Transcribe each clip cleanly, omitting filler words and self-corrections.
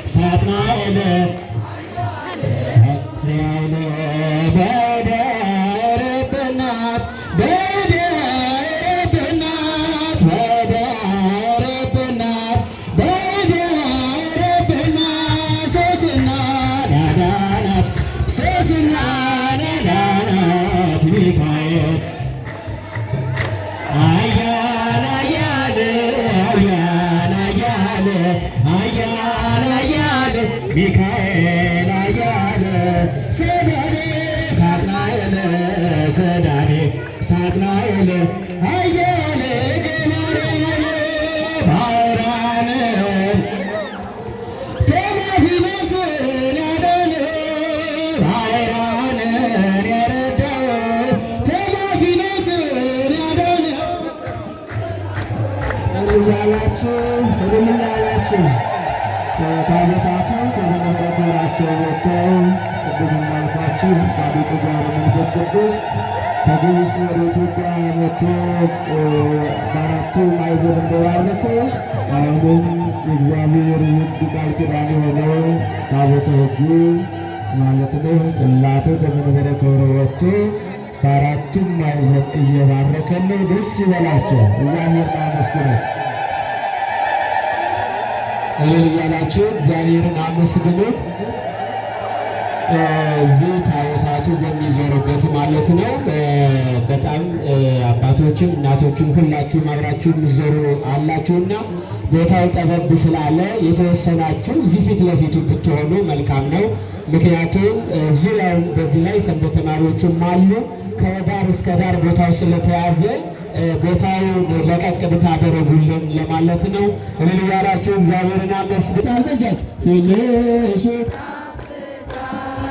ሳጥናኤል ሚካኤል አያለ ሰዳኔ ሳጥናኤል ሰዳኔ ሳጥናኤል አያለ ገባርያለ ባህራን ቴሌፊኖስን ያዳነ ባህራንን ያረዳው ቴሌፊኖስን ያዳነ እያላችሁ ታቦታቱ ከመንበረ ክብራቸው ወጥተው ቅድም እንዳልኳችሁ ጻድቁ ገብረ መንፈስ ቅዱስ ከግብፅ ወደ ኢትዮጵያ መጥቶ በአራቱ ማዕዘን እንደባረከ አሁንም የእግዚአብሔር ሕግ ቃል ኪዳን የሆነው ታቦተ ሕጉ ማለት ነው ጽላቱ ከመንበረ ክብር ወጥቶ በአራቱም ማዕዘን እየባረከን ነው። ደስ ይበላቸው፣ እግዚአብሔር አመስግኑ። እልል እያላችሁ እግዚአብሔርን አመስግኑት። እዚህ ታቦታቱ በሚዞሩበት ማለት ነው። በጣም አባቶችን እናቶችን ሁላችሁም አብራችሁ የምትዞሩ አላችሁና ቦታው ጠበብ ስላለ የተወሰናችሁ እዚህ ፊት ለፊቱ ብትሆኑ መልካም ነው። ምክንያቱም ዙሪያው በዚህ ላይ ሰንበት ተማሪዎችም አሉ። ከዳር እስከ ዳር ቦታው ስለተያዘ ቦታው ለቀቅ ብታደርጉልን ለማለት ነው። እልል እያላችሁ እግዚአብሔርን አመስግኑት።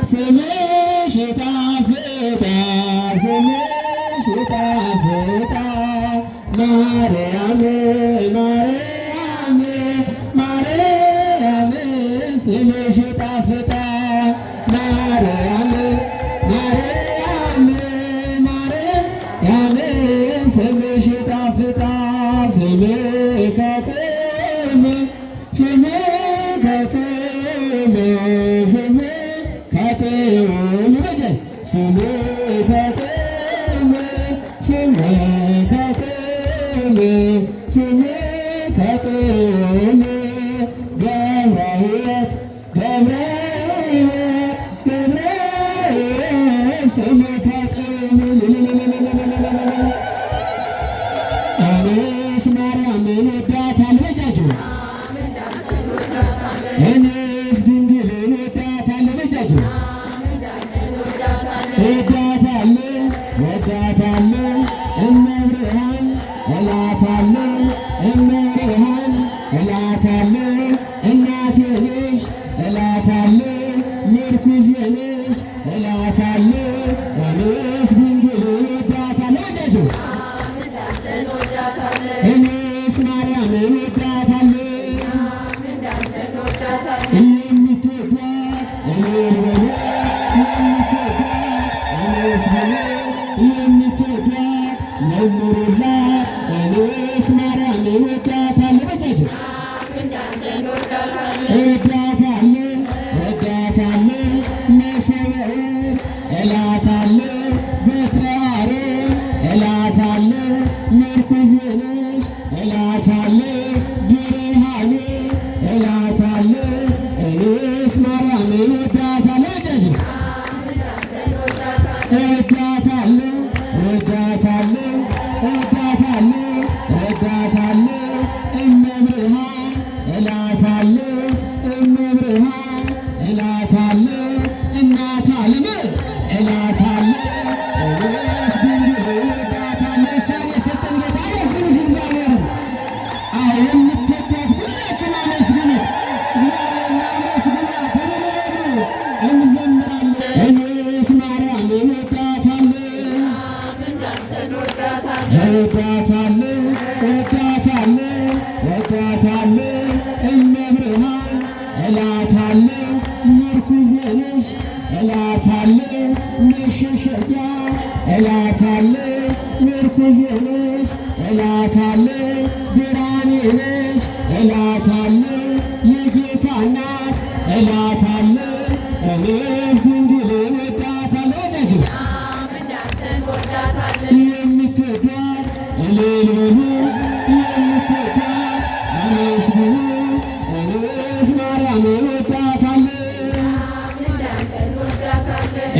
ስምሽ ይጣፍጣል፣ ስምሽ ይጣፍጣል ማርያም ማርያም ማርያም ስምሽ ይጣፍጣል ማርያም ማርያም ማርያም ስምሽ ይጣፍጣል ስምከትም ስምከትም ስምከትም በጀት ስምከትም ስምከትም ስምከትም ገብረሕይወት ገብረሕይወት ገብረሕይወት ስምከትም እኔስ ማርያምን ወዳታለሁ በጃችሁ እኔስ ድንግልን ወዳታለሁ በጃችሁ ወዳታለሁ ወዳታለሁ እመብርሃን እላታለሁ እመብርሃን እላታለሁ እናቴ ነሽ እላታለሁ ምርኩዜ ነሽ እላታለሁ እኔስ ድንግልን ወዳታለሁ በጃችሁ እኔስ ማርያምን ወዳታለሁ የምትወዷት እኔን በሉ የምትወዷት እኔስ በሉ የምትወዷት ዘምሩላት እኔስ ማርያምን ወዳታለሁ በጃችሁ ወዳታለሁ ወዳታለሁ መሶበ ወርቅ እላታለሁ በትረ አሮን እላታለሁ ምርኩዜ ነሽ እላታለሁ ብርሃኔ እላታለሁ እኔስ ማርያምን ወዳታለሁ በጃችሁ ወዳታለሁ ወዳታለሁ ወዳታለሁ ወዳታለሁ እመብርሃን እላታለሁ እመብርሃን እላታለሁ እናት ዓለም እላታለሁ እኔስ ድንግል ወዳታለሁ እሷን የሰጠን ጌታ አመስግኑት እግዚአብሔርን። አዎ የምትወዷት ሁላችሁን አመስግኑት፣ እግዚአብሔርን አመስግኗት። እንዘምራለን። እኔስ ማርያምን ወዳታለሁ ወዳታለሁ ወዳታለሁ ወዳታለሁ እመብርሃን እላታለሁ ምርኩዜ ነሽ እላታለሁ መሸሸጊያ እላታለሁ ምርኩዜ ነሽ እላታለሁ ብርሃኔ ነሽ እላታለሁ የጌታ ጌታ እናት እላታለሁ እኔስ ድንግል እወዳታለሁ። ወጃጅ የምትወዳት እልል በሉ የምትወዳት አመስግኑ እኔስ ማርያም እወዳታለሁ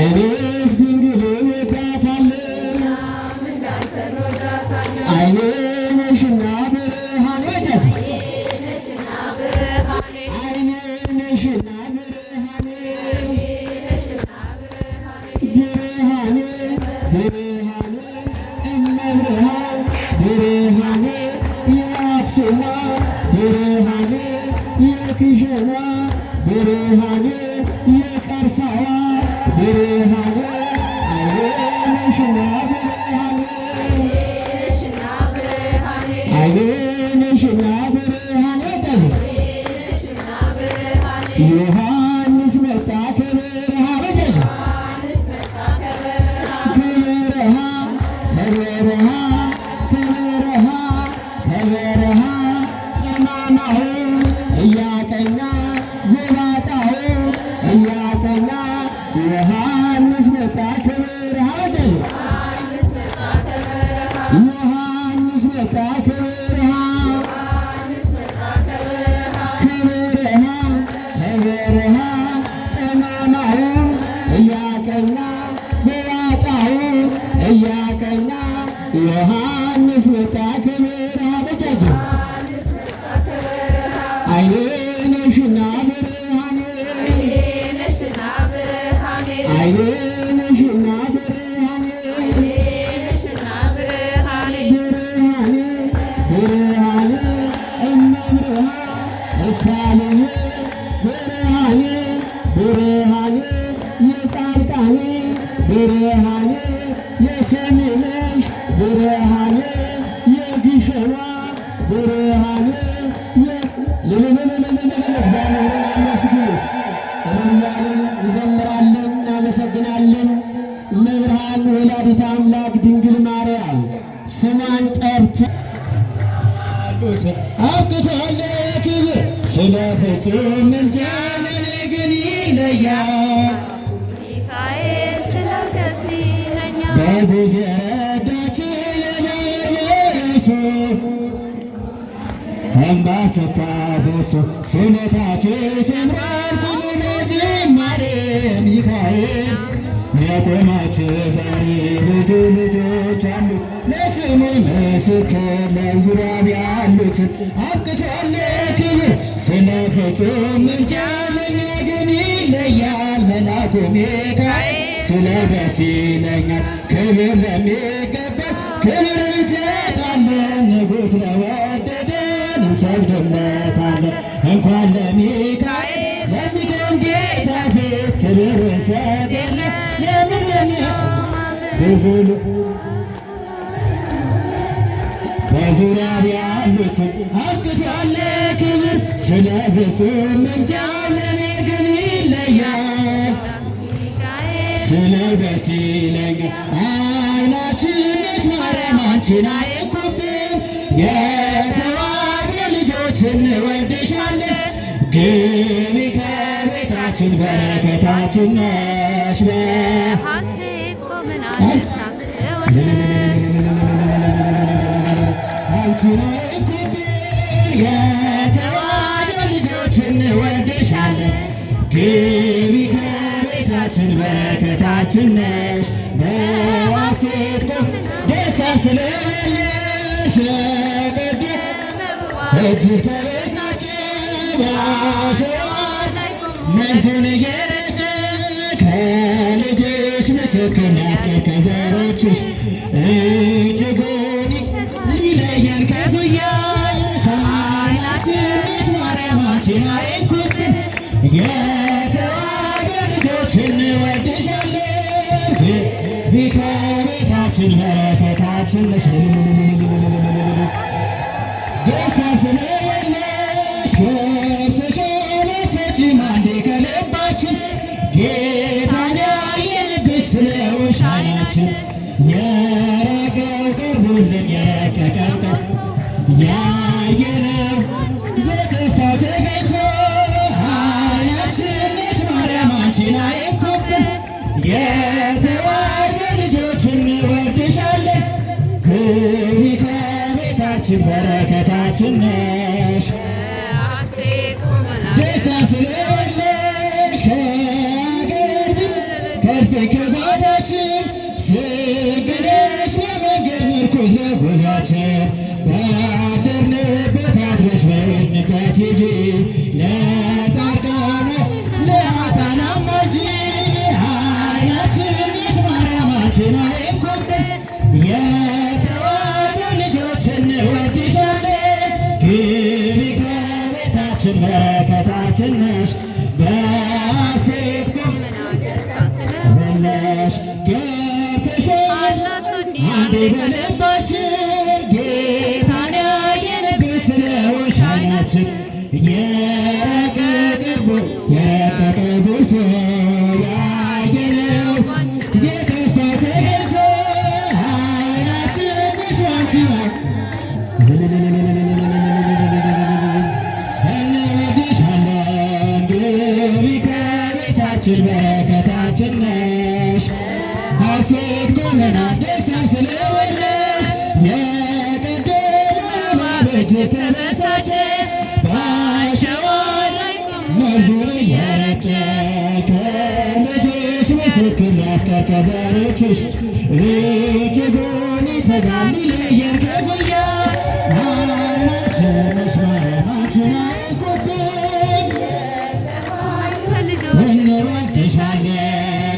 እኔስ ድንግል እወዳታለሁ አይኔ ነሽና ብርሃኔ ወጃጅ አይኔ ነሽና ብርሃኔ ብርሃኔ ብርሃኔ እመብርሃን ብርሃኔ የአክሱማ ብርሃኔ የግሸኗ ብርሃኔ የቀርሳዋ ብርሃኔ አይኔ ነሽና ብርሃኔ አይኔ ነሽና ብርሃኔ ዮሐንስ መጣ ከበረሃ ወጃጅ ከበረሃ ከበረሃ ከበረሃ ከበረሃ ጠማማውን እያቀና ጎባጣውን እያቀና ዮሐንስ መጣ ከበረሃ ወጃጅ ዮሐንስ መጣ ከበረሃ ከበረሃ ከበረሃ ጠማማውን እያቀና ጎባጣውን እያቀና ዮሐንስ መጣ ከበረሃ ወጃጅ አይኔ ነሽና ብርሃኔ አይኔ ነሽና ብርሃኔ ብርሃኔ ብርሃኔ እመብርሃን እሳለኝ ብርሃኔ ብርሃኔ የጻድቃኔ ብርሃኔ የሰሜነሽ ብርሃኔ የግሸኗ ብርሃኔ እግዚአብሔርን አመስግኑት እያለን እንዘምራለን፣ እናመሰግናለን። እመብርሃን ወላዲተ አምላክ ድንግል ማርያም ስሟን ጠርተን አብቅቷል ክብር ስለ ፍጹም ምልጃ ለኔ ግን ይለያል በጊዜ ረዳችን የመረሱ እንባ ስታፈሱ ስለታችን ሰምራል ቁሙ ዝማሬ ሚካኤል የቆማችሁ ዛሬ ብዙ ልጆች አሉት ለስሙ ምስክር ለዙሪያ ያሉት አብቅቷል ክብር ስለ ፍጹም ምልጃ ለእኛ ግን ይለያል መልአኩ ሚካኤል ስለ ደስ ይለኛል ክብር ለሚገባው ክብር እንሰጣለን ንጉሥ ለወደደን እንሰግድለታለን እንኳን ለሚካኤል ለሚቆም ጌታ ፊት ክብር እንሰጣለን በዙሪያ ያሉትን አብቅቷል ክብር ስለ ፍጹም ምልጃ ለኔ ግን ይለያል ስለ ደስ ይለኛል አይናችን ነሽ ማርያም አንቺን አይንኩብን የተዋሕዶ ልጆች እንወድሻለን ግቢ ከቤታችን በረከታችን ነሽ አንቺን አይንኩብን የተዋሕዶ ልጆች እንወድሻለን ግቢ ከቤታችን በረከታችን ነሽ በሐሴት ቆም ደስታ ስለሌለሽ እጅግ ተበሳጨ ባሸዋ መልሱን እየረጨ ከልጅሽ ምስክር ሊያስቀር ከዘሮችሽ እጅጉን ሊለየን ከጉያሽ አይናችን ነሽ ማርያም አንቺን አይንኩብን የተዋሕዶ ልጆች እንወድሻለን ግቢ ከቤታችን በረከታችን ነሽ ደስታ ስለሌለሽ ገብተሻል አትወጪም አንዴ ከልባችን ጌታን ያየንብሽ ስለሆንሽ ዓይናችን የራቀው ቀርቦልን የረቀቀው ያየነው የጠፋው ተገኝቶ የተዋሕዶ ልጆች እንወድሻለን። ግቢ ከቤታችን በረከታችን ነሽ። ደስታ ስለወለድሽ ከአገር ከፍ ከባዳችን ስግደሽ ለመንገድ ምርኩዝ ለጉዟችን ባደርንበት አድረሽ በሄድንበት ሂጂ ለጻድቃን ለኃጥአን አማልጂ ኃይላችን ነሽ ማርያማችን አይንኩብን። የተዋሕዶ ልጆች እንወድሻለን። ግቢ ከቤታችን በረከታችን ነሽ። በሐሴት ጎብነሽ ገብተሻል አንዴ በልባችን ጌታን ያየንበት ስለሆንሽ ዓይናችን የረቀቀ ጎልቶ ያየነው የጠፋ ተገኝቶ ዓይናችን ነሽ ባንቺ እንወድሻለን። ግቢ ከቤታችን በረከታችን ነሽ። ሐሴት ቆመናል ደስታን ስለወለድሽ የቀደመ እባብ እጅግ ተበሳጨ በአሸዋ ላይ መርዙን እየረጨ ከልጅሽ ምስክር ሊያስቀር ከዘሮችሽ እጅጉን ይተጋል ሊለየን ከጉያ ዓይናችን ነሽ ማርያማችን አይንኩብን። እንወድሻለን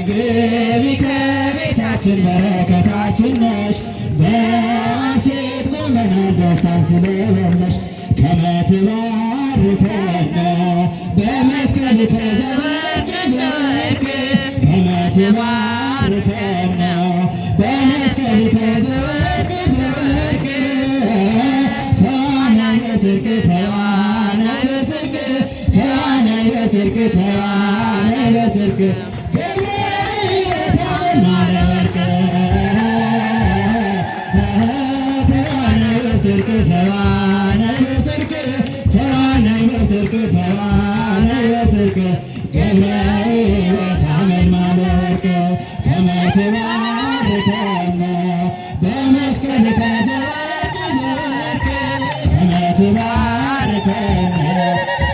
ግቢ ከቤታችን በረከታችን ነሽ። በሐሴት ቆመናል ደስታን ስለወለድሽ ከመ ትባርከነ በመስቀል ከዘወርቅ ከመ ትባርከነ በመስቀል ከዘወርቅ ተዋናይ በጽድቅ ተዋናይ በጽድቅ ተዋናይ በጽድቅ ተዋናይ በጽድቅ ተዋናይ በጽድቅ ተዋናይ በጽድቅ ተዋናይ በጽድቅ ተዋናይ በጽድቅ ገብረ ሕይወት አመልማለ ወርቅ ከመ ትባርከነ በመስቀል ከዘወርቅ ከመ ትባርከነ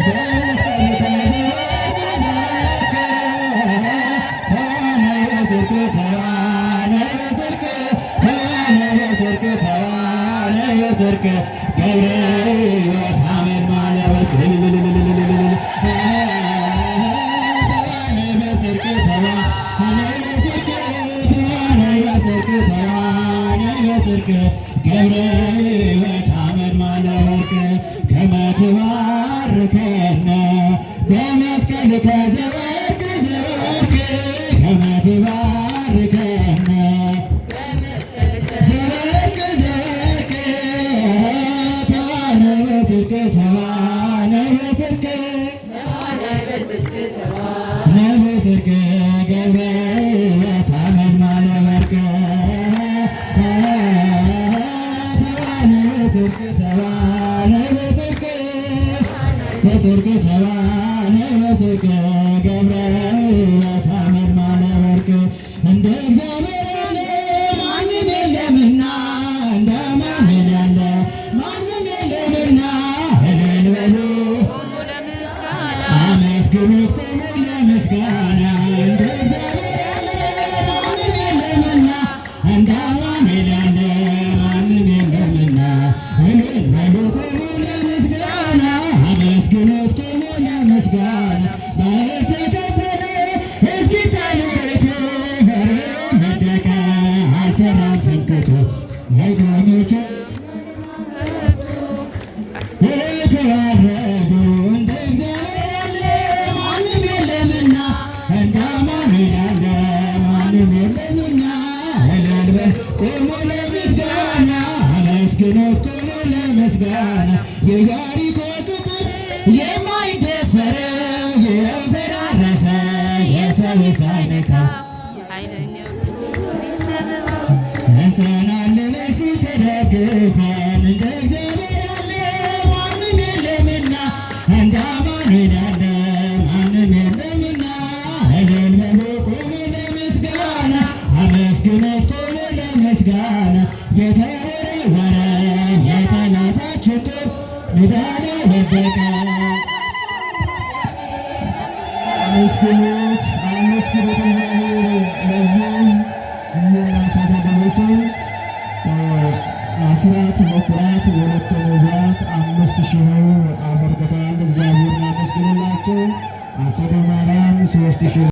በመስቀል ከዘወርቅ ተዋናይ በጽድቅ ተዋናይ በጽድቅ ተዋናይ በጽድቅ ተዋናይ በጽድቅ ገብረ ሕይወት አመልማለ ወርቅ ተዋናይ በጽድቅ ተዋናይ በጽድቅ ተዋናይ በጽድቅ ተዋናይ በጽድቅ ገብረ ሕይወት አመልማለ ወርቅ ከመ ትባርከነ በመስቀል ከዘወርቅ ከመ ትባርከነ ዘወርቅ ተዋናይ በጽድቅ ተዋናይ በጽድቅ ተዋናይ በጽድቅ ገብረ ሕይወት አመልማለ ወርቅ ተዋናይ በጽድቅ ተዋናይ በጽድቅ በጽድቅ ተዋናይ በጽድቅ ገብረ ሕይወት አመልማለ ወርቅ እንደ እግዚአብሔር ያለ ማንም የለምና እንደ ማንም ያለ ማንም የለምና እልል በሉ አመስግኑት ቆሙ ለምስጋና እንደ እግዚአብሔር ያለ ማንም የለምና እንደ አማኑኤል ያለ ማንም የለምና እልል በሉ ቆሙ ለምስጋና አመስግኑት ቆሙ ለምስጋና ባህር ተከፈለ እስኪታይ ቤቱ ፈርዖን ወደቀ አልሰራም ትምክህቱ አይሁኖቹ የተዋረዱ እንደ እግዚአብሔር ያለ ማንም የለምና እንደ አማኑኤል ያለ ማንም የለምና እልል በሉ ቆሙ ለምስጋና አመስግኑት ቆሙ ለምስጋና የኢያሪኮ ቅጥር የማይደፈረው የፈራረሰ የሰው ሳይነካው እንጸናለን እርሱ ተደግፈን እንደ እግዚአብሔር ያለ ማንም የለምና እንደ አማኑኤል ያለ ማንም የለምና እልል በሉ ቆሙ ለምስጋና ሆነ የተወረወረ የጠላታችን ጦር ሜዳ ላይ ወደቀ። አመስግኑት እግዚአብሔር ለዚህ ጊዜና ሰዓት ያደረሰን። አስራት በኩራት ወለተ ነቢያት 5000 ብር አበርክተዋል። እግዚአብሔርን አመስግኑላቸው። አጸደ ማርያም 3000